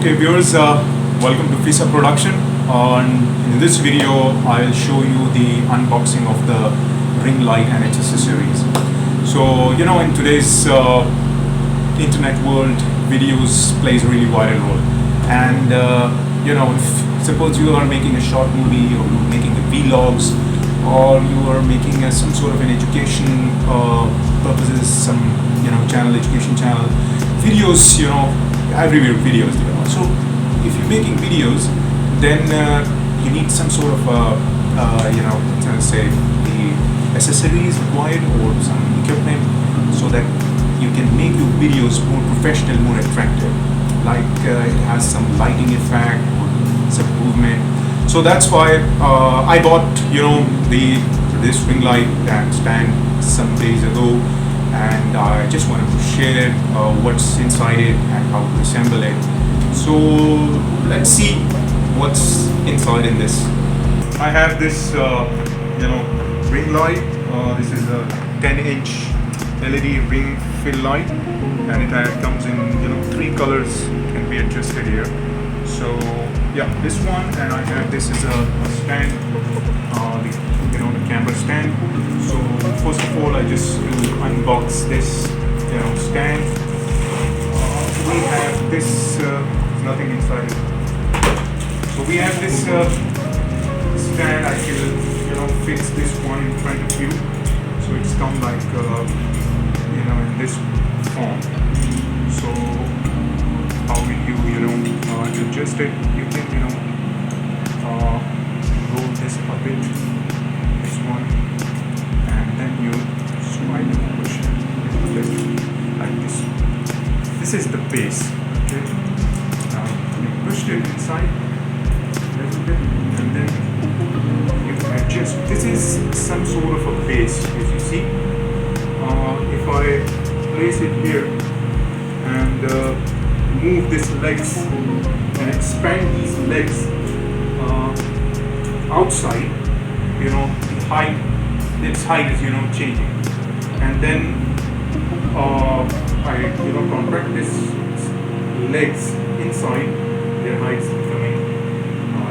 Okay viewers, welcome to FISA production. In this video I'll show you the unboxing of the ring light and its accessories. So in today's internet world, videos plays a really vital role, and if suppose you are making a short movie, or you're making the vlogs, or you are making some sort of an education purposes, some channel, education channel videos, everywhere videos develop. So if you're making videos, then you need some sort of say the accessories required or some equipment, so that you can make your videos more professional, more attractive. Like it has some lighting effect or some movement. So that's why I bought this ring light and stand some days ago, and I just wanted to share what's inside it and how to assemble it. So let's see what's inside in this. I have this ring light. This is a 10-inch LED ring fill light, and it comes in 3 colors, can be adjusted here. So yeah, this one, and I have this is a stand, the camera stand. So first of all, I just unbox this stand. We have this, nothing inside it. So we have this stand. I will fix this one in front of you. So it's come like in this form. So how will you adjust it? You can roll this a bit, this one, and then you swipe and push it like this. This is the base. Okay. Now you pushed it inside a little bit, and then you adjust. This is some sort of a base, as you see. If I place it here and move these legs and expand these legs outside, the height, its height is changing, and then I contract this legs inside, their heights becoming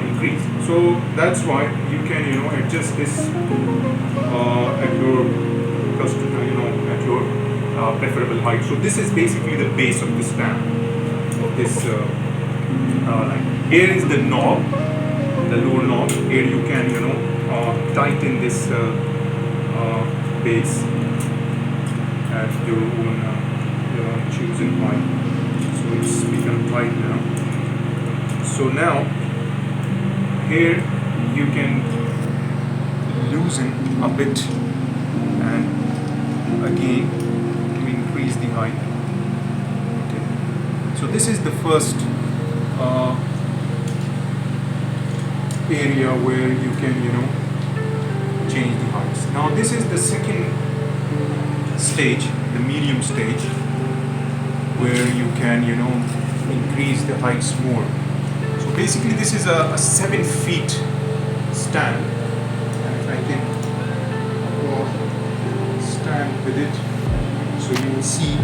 increased. So that's why you can adjust this at your custom, at your preferable height. So this is basically the base of the stand, of this line. Here is the knob, the lower knob. Here you can tighten this base at your own choosing height. So it's become tight now. So now here you can loosen a bit, and again to increase the height. Okay. So this is the first area where you can change the heights. Now this is the second stage, the medium stage, where you can increase the heights more. So basically this is a 7 feet stand, and if I can stand with it, so you will see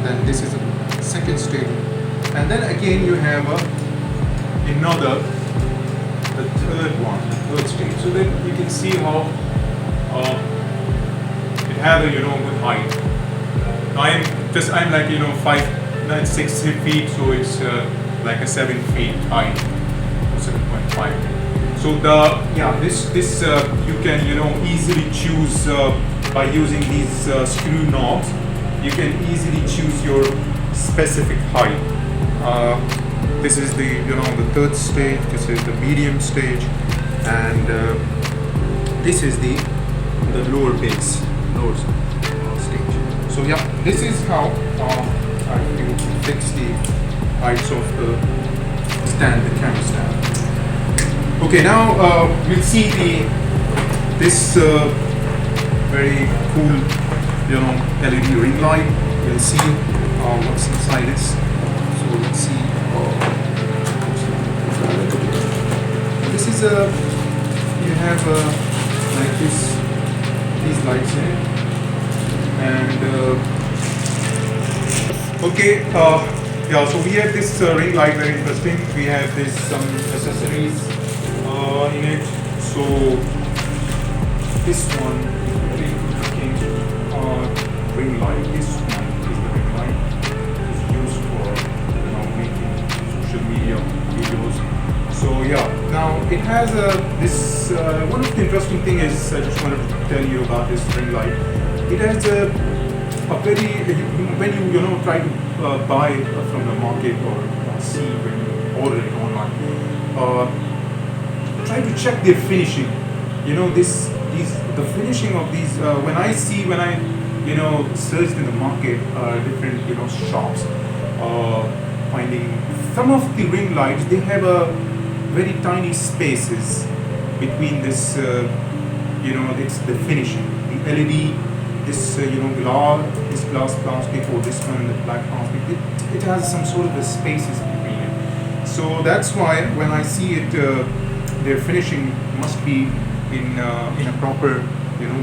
that this is a second stage, and then again you have the third stage. So then you can see how it has a good height. I'm like 6 feet, so it's like a 7 feet height, 7.5. So this you can easily choose by using these screw knobs. You can easily choose your specific height. This is the the third stage. This is the medium stage, and this is the lower base, lower stage. So yeah, this is how I can fix the heights of the stand, the camera stand. Okay, now we'll see this very cool LED ring light. We'll see what's inside this. So let's see. This is you have like these lights in it, and okay, Yeah, so we have this ring light, very interesting. We have this some accessories in it. So this one is very good looking ring light. This one is the ring light. It's used for making social media videos. So yeah, now it has this one of the interesting thing is I just wanted to tell you about this ring light. It has a very when you try to buy it from the market or see when you order it online, try to check their finishing. The finishing of these when I searched in the market different shops, finding some of the ring lights, they have a very tiny spaces between this it's the finishing, the LED, this glass plastic, or this one, the black plastic, it has some sort of a spaces between it. So that's why when I see it, their finishing must be in a proper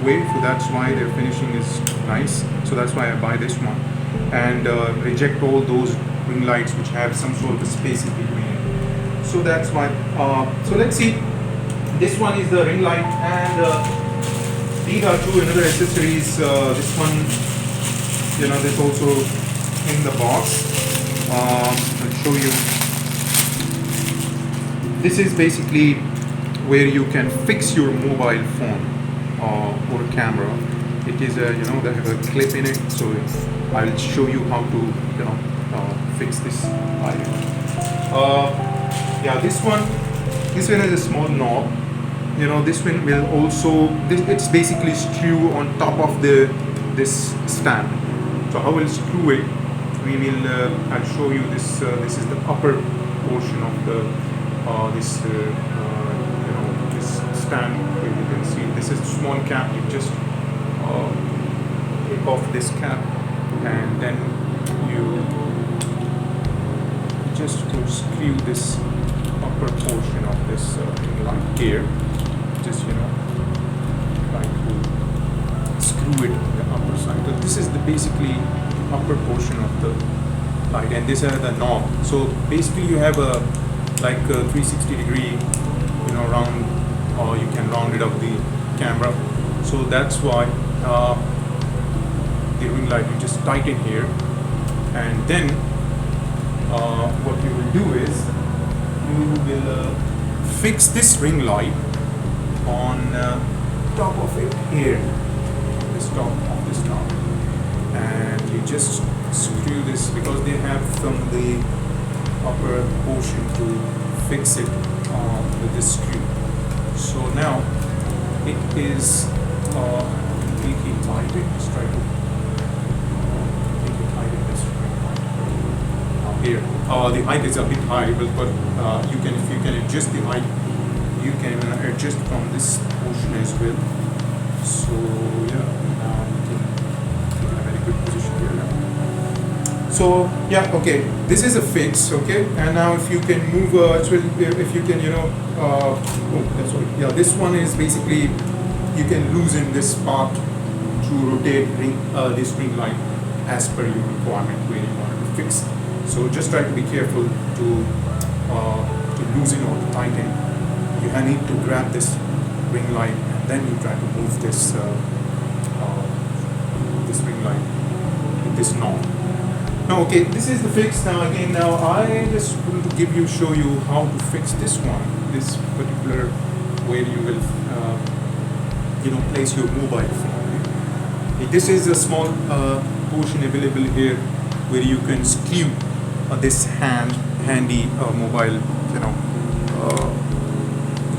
way. So that's why their finishing is nice. So that's why I buy this one and reject all those ring lights which have some sort of a spaces between it. So that's why. So let's see. This one is the ring light, and these are two another accessories. This one, this also in the box. I'll show you. This is basically where you can fix your mobile phone or camera. It is they have a clip in it, so I'll show you how to fix this item. Yeah, this one has a small knob. This one will also it's basically screw on top of this stand. So how we'll screw it, I'll show you this. This is the upper portion of the this stand. Where you can see this is a small cap. You just take off this cap, and then you just to screw this upper portion of this ring light here. Just try to screw it on the upper side. So this is the basically upper portion of the light, and this is the knob. So basically you have a 360-degree round, or you can round it up the camera. So that's why the ring light, you just tighten here, and then what you will do is you will fix this ring light on top of it here, this top of this knob, and you just screw this because they have from the upper portion to fix it with this screw. So now it is completely tightened. Just try to completely tighten this ring here. The height is a bit high, but if you can adjust the height, you can adjust from this portion as well. So yeah, now you can in a very good position here now. So yeah, okay, this is a fix, okay. And now if you can move, if you can, this one is basically you can loosen this part to rotate this ring light as per your requirement where you want it to fix. So just try to be careful to loosen or to tighten. You need to grab this ring light, and then you try to move this this ring light with this knob. Now, okay, this is the fix. Now I just want to show you how to fix this one, this particular where you will place your mobile phone. This is a small portion available here where you can screw this handy mobile.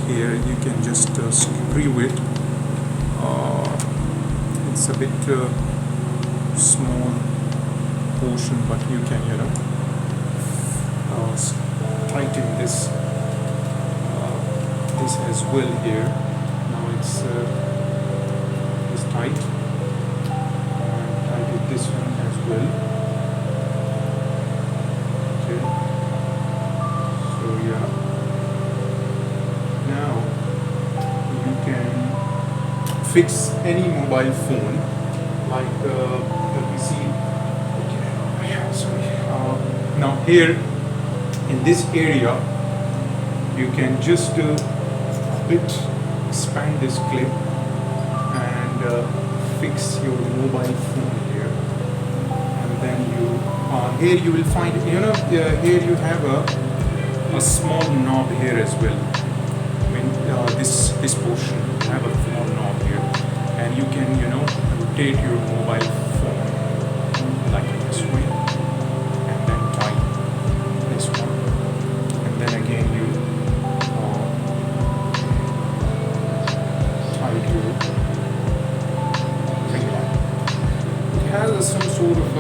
Here you can just screw it. It's a bit small portion, but you can tighten this as well here. Now it's tight, and I did this one as well. Okay, so yeah, now you can fix any mobile phone, like let me see. Okay, sorry. Now here in this area you can just bit expand this clip and fix your mobile phone here, and then you here you will find, here you have a small knob here as well. I mean, this portion you have a small knob here, and you can rotate your mobile phone like this way, and then tight this one, and then again you tight your ring light. It has some sort of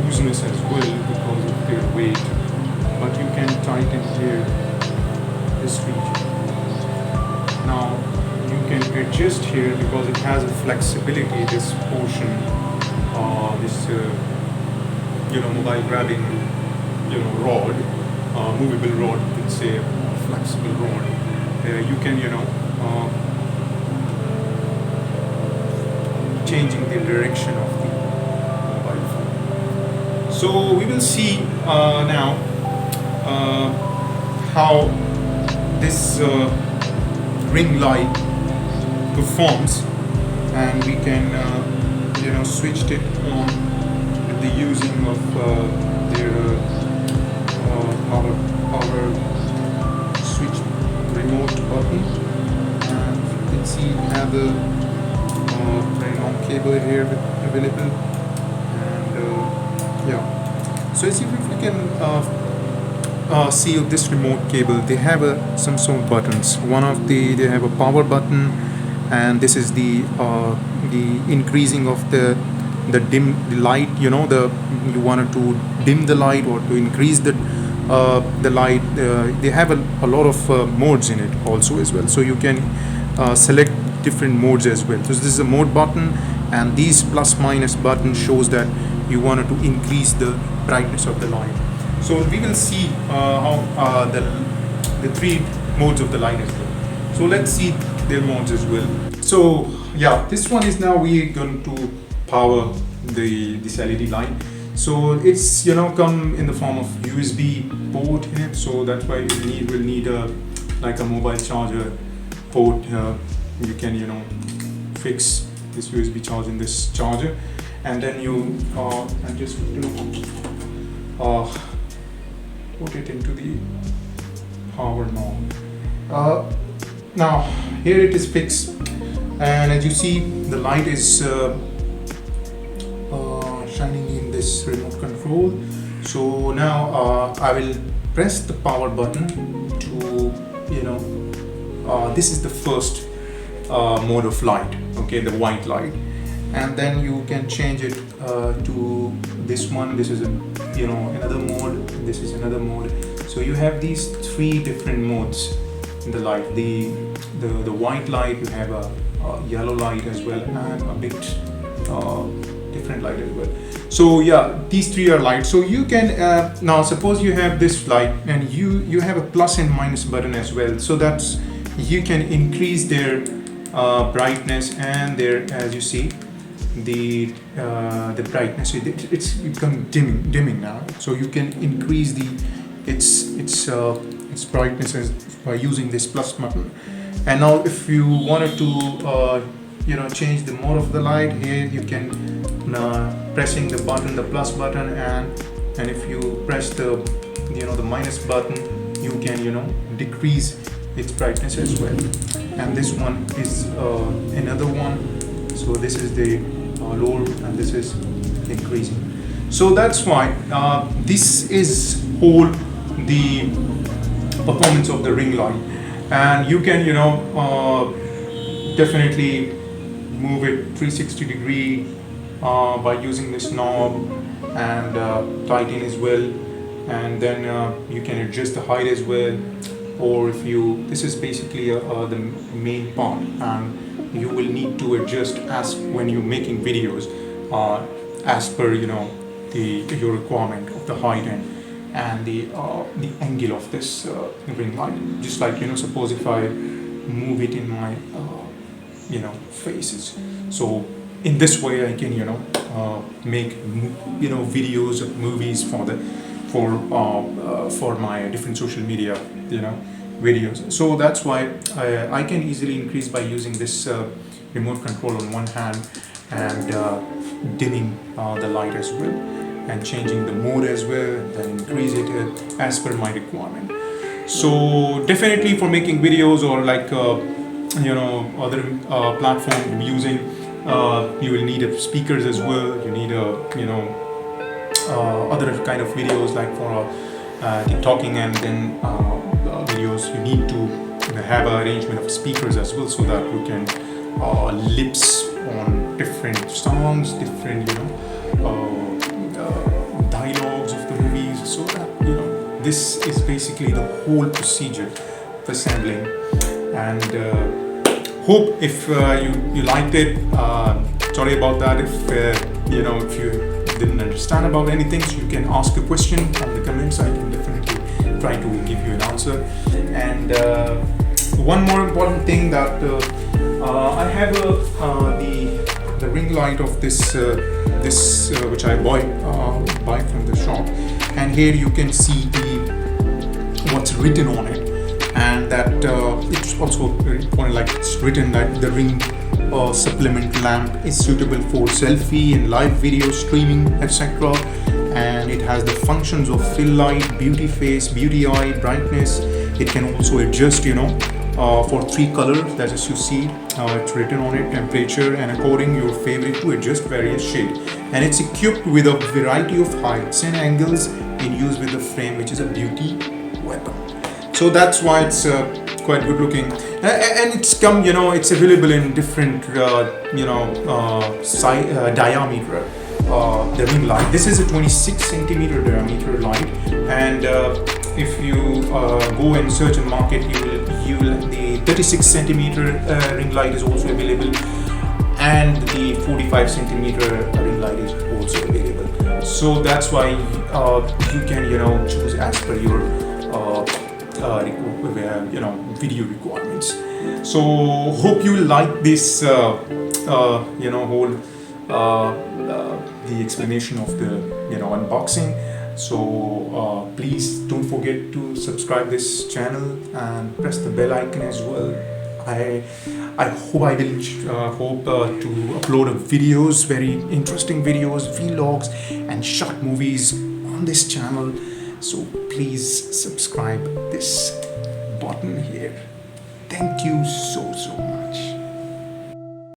looseness as well because of their weight, but you can tighten here this region. Now you can adjust here because it has a flexibility, this portion, this mobile grabbing rod, movable rod, you could say, flexible rod. You can changing the direction of the mobile phone. So we will see now how this ring light performs, and we can switch it on with the using of their power switch remote button. And you can see we have a very long cable here available, and yeah. So as if we can see this remote cable, they have some sort of buttons. They have a power button, and this is the increasing of the light. You wanted to dim the light or to increase the light. They have a lot of modes in it also as well, so you can select different modes as well. So this is a mode button, and these plus minus button shows that you wanted to increase the brightness of the light. So we will see how the three modes of the light as well. So let's see their modes as well. So yeah, this one is now we're going to power this LED light. So it's come in the form of USB port in it. So that's why we'll need like a mobile charger port. You can fix this USB charge in this charger, and then you and just put it into the power knob. Now here it is fixed, and as you see the light is shining in this remote control. So now I will press the power button to this is the first mode of light, okay, the white light, and then you can change it to this one. This is another mode, this is another mode. So you have these three different modes in the light. The white light, you have a yellow light as well, and a bit different light as well. So yeah, these three are lights. So you can now suppose you have this light, and you have a plus and minus button as well, so that's you can increase their brightness and their, as you see, the brightness. It's become dimming now. So you can increase its brightness by using this plus button. And now if you wanted to change the mode of the light, here you can pressing the button, the plus button, and if you press the the minus button, you can decrease its brightness as well. And this one is another one. So this is the lower, and this is increasing. So that's why this is whole the performance of the ring light, and you can definitely move it 360 degree by using this knob, and tighten as well, and then you can adjust the height as well. Or if you, this is basically the main part, and you will need to adjust as when you're making videos as per your requirement of the height and the angle of this ring light. Just like suppose if I move it in my faces, so in this way I can make videos of movies for my different social media, videos. So that's why I can easily increase by using this remote control on one hand, and dimming the light as well, and changing the mode as well, then increase it as per my requirement. So definitely for making videos, or like other platform using, you will need speakers as well. You need other kind of videos, like for talking, and then videos, you need to have an arrangement of speakers as well, so that you can lips on different songs, different dialogues of the movies, so that this is basically the whole procedure of assembling. And hope if you liked it. Sorry about that if if you didn't understand about anything, so you can ask a question on the comments. I can definitely try to give you an answer. And one more important thing, that I have the ring light of this which I buy from the shop, and here you can see what's written on it, and that it's also very important, like it's written that the ring supplement lamp is suitable for selfie and live video streaming, etc. And it has the functions of fill light, beauty face, beauty eye, brightness. It can also adjust for 3 colors, that as you see, it's written on it, temperature, and according your favorite, to adjust various shade. And it's equipped with a variety of heights and angles in use with the frame, which is a beauty weapon. So that's why it's quite good looking, and it's it's available in different diameter. The ring light, this is a 26 centimeter diameter light, and if you go and search a market, the 36 centimeter ring light is also available, and the 45 centimeter ring light is also available. So that's why you can choose as per your video requirements. So hope you like this whole the explanation of the unboxing. So please don't forget to subscribe this channel and press the bell icon as well. I hope I will hope to upload videos, very interesting videos, vlogs, and short movies on this channel. So please subscribe this button here. Thank you so much.